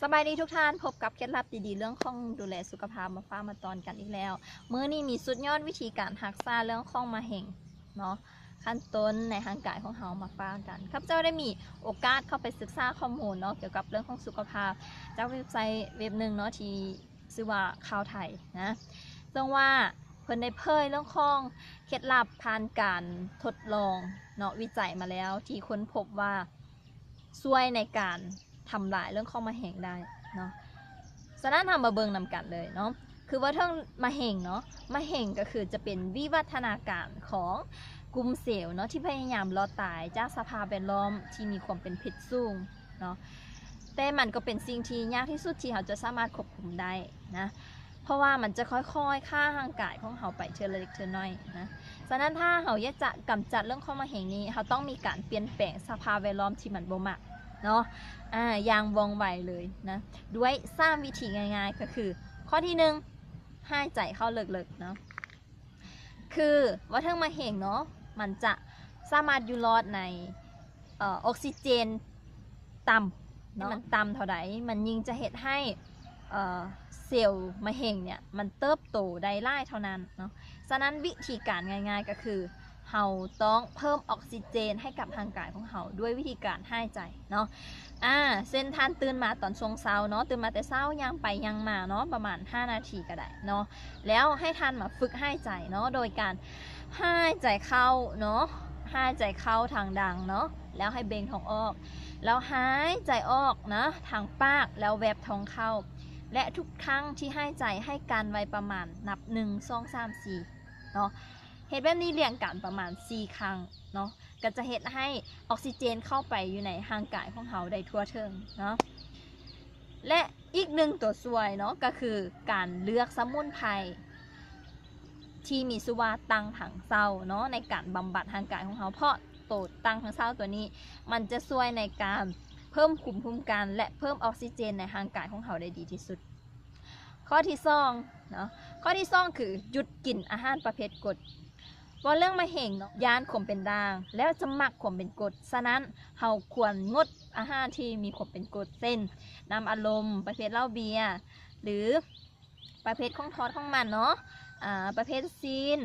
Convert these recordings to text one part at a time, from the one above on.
สบายดีทุกท่านพบกับเคล็ดลับดีๆเรื่องของดูแลสุขภาพมาฟ้ามาตอนกันอีกแล้วมื้อนี้มีสุดยอดวิธีการรักษาเรื่องของมะเร็งเนาะขั้นต้นในร่างกายของเฮามาฟ้ากันครับเจ้าได้มีโอกาสเข้าไปศึกษาข้อมูลเนาะเกี่ยวกับเรื่องของสุขภาพจากเว็บไซต์เว็บหนึ่งเนาะที่ชื่อว่าข่าวไทยนะซึ่งว่าเพิ่นได้เผยเรื่องของเคล็ดลับผ่านการทดลองเนาะวิจัยมาแล้วที่ค้นพบว่าช่วยในการทำลายเรื่องของมะเร็งได้เนาะฉะนั้นทำมาเบิ่งนำกันเลยเนาะคือว่าทั้งมะเร็งเนาะมะเร็งก็คือจะเป็นวิวัฒนาการของกลุ่มเซลล์เนาะที่พยายามรอดตายจากสภาพแวดล้อมที่มีความเป็นพิษสูงเนาะแต่มันก็เป็นสิ่งที่ยากที่สุดที่เราจะสามารถควบคุมได้นะเพราะว่ามันจะค่อยๆฆ่าร่างกายของเราไปเทื่อเล็กเทื่อน้อยนะฉะนั้นถ้าเราอยากจะกำจัดเรื่องของมะเร็งนี้เราต้องมีการเปลี่ยนแปลงสภาพแวดล้อมที่มันบ่มักเนาะอย่างว่องไวเลยนะด้วย3วิธีง่ายๆก็คือข้อที่1หายใจเข้าลึกๆเนาะคือว่าทั้งมะเร็งเนาะมันจะสามารถอยู่รอดในออกซิเจนต่ำเนาะมันต่ำเท่าใดมันยิ่งจะเฮ็ดให้เซลล์มะเร็งเนี่ยมันเติบโตได้หลายเท่านั้นเนาะฉะนั้นวิธีการง่ายๆก็คือเราต้องเพิ่มออกซิเจนให้กับร่างกายของเราด้วยวิธีการหายใจเนาะเส้นท่านตื่นมาตอนช่วงเช้าเนาะตื่นมาแต่เช้ายังไปยังมาเนาะประมาณ5นาทีก็ได้เนาะแล้วให้ท่านมาฝึกหายใจเนาะโดยการหายใจเข้าเนาะหายใจเข้าทางดังเนาะแล้วให้เบ่งท้องออกแล้วหายใจออกนะทางปากแล้วแวบท้องเข้าและทุกครั้งที่หายใจให้การไว้ประมาณนับ1 2 3 4เนาะเฮ็ดแบบนี้เรียงกันประมาณ4ครั้งเนาะก็จะเฮ็ดให้ออกซิเจนเข้าไปอยู่ในร่างกายของเราได้ทั่วถึงเนาะและอีกหนึ่งตัวช่วยเนาะก็คือการเลือกสมุนไพรที่มีชื่อว่าตังถังเซาเนาะในการบำบัดร่างกายของเราเพราะตัวตังถังเซาตัวนี้มันจะช่วยในการเพิ่มภูมิคุ้มกันและเพิ่มออกซิเจนในร่างกายของเราได้ดีที่สุดข้อที่2เนาะข้อที่2คือหยุดกินอาหารประเภทกรดว่าเรื่องมะเร็งเนาะยานขมเป็นด่างแล้วจะมักขมเป็นกรดฉะนั้นเราควรงดอาหารที่มีขมเป็นกรดเช่นน้ำอัดลมประเภทเหล้าเบียร์หรือประเภทของทอดของมันเนาะประเภทซีน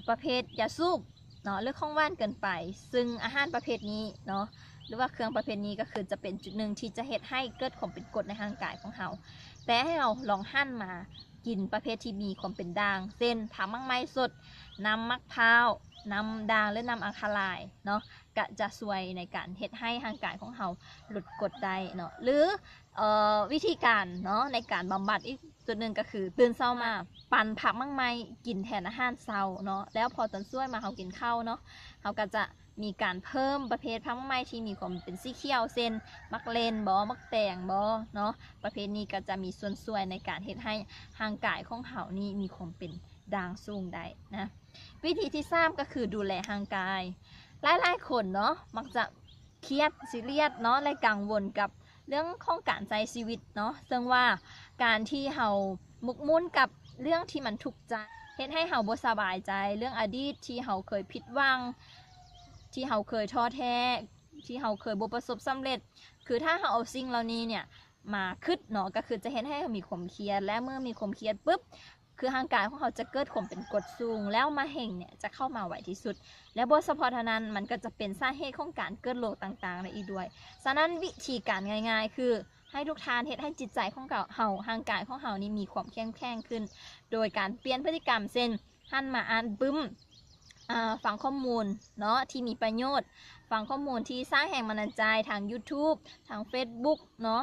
ประเภทยาสูบเนาะหรือของหวานเกินไปซึ่งอาหารประเภทนี้เนาะหรือว่าเครื่องประเภทนี้ก็คือจะเป็นจุดหนึ่งที่จะเฮ็ดให้เกิดขมเป็นกรดในร่างกายของเราแต่ให้เราลองหั่นมากินประเภทที่มีความเป็นด่างเช่นผักมักไม้สดน้ำมะพร้าวน้ำด่างหรือน้ำอังคาลายเนาะก็จะช่วยในการเฮ็ดให้ร่างกายของเราลดกรดได้เนาะหรือวิธีการเนาะในการบำบัดอีกจุดหนึ่งก็คือตื่นเช้ามาปั่นผักมักไม้กินแทนอาหารเช้าเนาะแล้วพอตอนช่วยมาเรากินข้าวเนาะเราก็จะมีการเพิ่มประเภทผักมักไม้ที่มีความเป็นสีเขียวเช่นมักเลนบอมักแตงบอเนาะประเภทนี้ก็จะมีส่วนช่วยในการเฮ็ดให้ร่างกายของเรานี่มีความเป็นด่างสูงได้นะวิธีที่3ก็คือดูแลร่างกายหลายๆคนเนาะมักจะเครียดซีเรียสเนาะและกังวลกับเรื่องของการใช้ชีวิตเนาะซึ่งว่าการที่เราหมกมุ่นกับเรื่องที่มันทุกข์ใจเฮ็ดให้เราบ่สบายใจเรื่องอดีตที่เราเคยผิดหวังที่เราเคยท้อแท้ที่เราเคยบ่ประสบสำเร็จคือถ้าเราเอาสิ่งเหล่านี้เนี่ยมาคิดเนาะก็คือจะเฮ็ดให้เรามีความเครียดและเมื่อมีความเครียดปุ๊บคือร่างกายของเขาจะเกิดความเป็นกรดสูงแล้วมะเร็งเนี่ยจะเข้ามาไวที่สุดและบ่เฉพาะเท่านั้นมันก็จะเป็นสาเหตุของการเกิดโรคต่างๆได้อีกด้วยฉะนั้นวิธีการง่ายๆคือให้ทุกท่านเฮ็ดให้จิตใจของเราร่างกายของเรานี่มีความเข้มแข็งขึ้นโดยการเปลี่ยนพฤติกรรมเช่นหันมาอ่านปึ้มฟังข้อมูลเนาะที่มีประโยชน์ฟังข้อมูลที่สร้างแรงบันดาลใจทาง YouTube ทาง Facebook เนาะ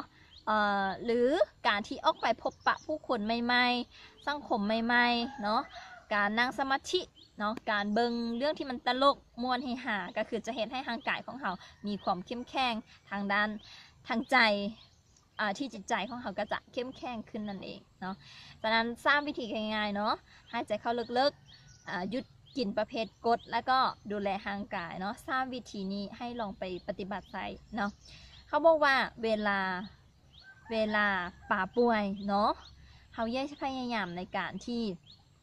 หรือการที่ออกไปพบปะผู้คนใหม่ๆสังคมใหม่ๆเนาะการนั่งสมาธิเนาะการเบิ่งเรื่องที่มันตลกม่วนเฮฮาก็คือจะเห็นให้ร่างกายของเรามีความเข้มแข็งทางด้านทางใจที่จิตใจของเขาก็จะเข้มแข็งขึ้นนั่นเองเนาะฉะนั้น3วิธีง่ายๆเนาะหายใจเข้าลึกๆหยุดกินประเภทกรดแล้วก็ดูแลร่างกายเนาะ3วิธีนี้ให้ลองไปปฏิบัติใช้เนาะเขาบอกว่าเวลาป่าป่วยเนาะเขาแยกพยายามในการที่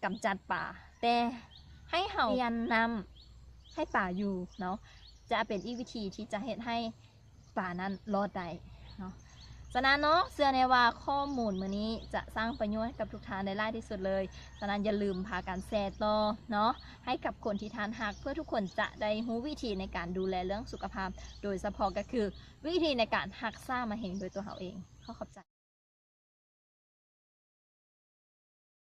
กำจัดป่าแต่ให้เขาพยายามนำให้ป่าอยู่เนาะจะเป็นอีกวิธีที่จะเฮ็ดให้ป่านั้นรอดได้เนาะ ฉะนั้นเนาะเชื่อในว่าข้อมูลมื้อนี้จะสร้างประโยชน์ให้กับทุกท่านได้หลายที่สุดเลยฉะนั้นอย่าลืมพากันแชร์ต่อเนาะให้กับคนที่ทานหักเพื่อทุกคนจะได้รู้วิธีในการดูแลเรื่องสุขภาพโดยเฉพาะก็คือวิธีในการรักษามะเร็งโดยตัวเขาเองขอบใจ